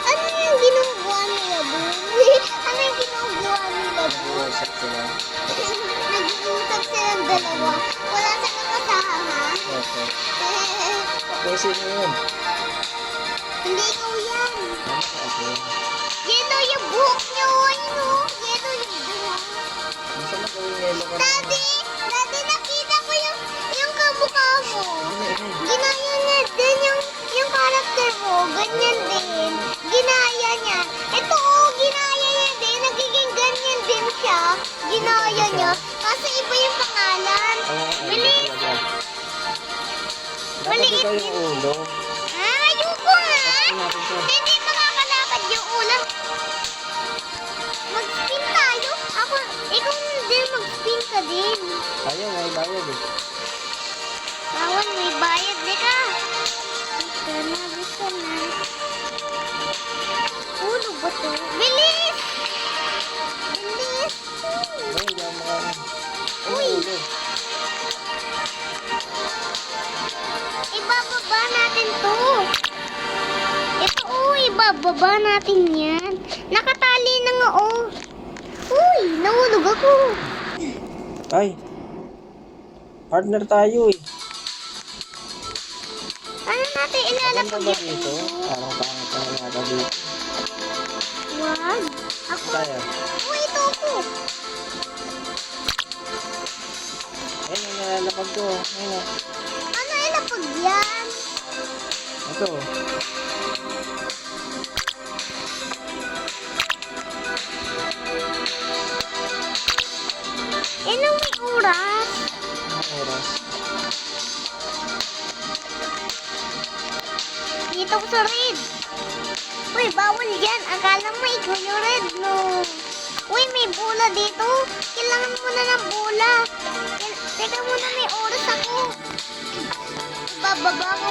Ano yung ginagawa nila doon? Ano yung ginagawa nila doon? Nag-uusap sila. Nag-uusap silang dalawa. Wala silang kasama. Opo. Okay, sino yun? Hindi ikaw yan. Ano ka ako? Yellow yung buhok niya. Ayun o. Yellow yung buhok. Gusto mo gawin yelo ka Daddy! Daddy, nakita ko yung kamukha mo. Ginaya niya din yung karakter mo. Ganyan din. Ginaya niya. Ito oh, ginaya niya din. Nagiging ganyan din siya. Ginaya niya. Kasi iba yung pangalan. Bilis! Dapat Maliit ikaw yung ulo. Ah, ayoko nga. Tapos natin to. Hindi makakalakad yung ulam. Mag-spin tayo. Ikaw din mag-spin ka din. Ayaw, may bayad eh. Bawal, may bayad. Dika. Gusto na. Ulo ba to? Bilis! Bilis! Ay, hindi ako makakain. Ay, Uy. ulo. Ibababa natin to. Ito ibababa natin yan. Nakatali na nga Uy, nahulog ako. Ay. Partner tayo eh. Ano natin Maganda ilalapag ba dito? Parang pangit na nata dito. Wag. Ako. Tayo. Uy, ito ako. Ayun, ang nalalapag ko. Ayun o. Ano ilapag yan? Ito. Anong may oras? Ang oras. Dito ko sa red. Uy, bawal yan. Akala mo ikaw yung red, no? Uy, may bola dito. Kailangan mo na ng bola. Teka muna, may oras ako. Bababa ko.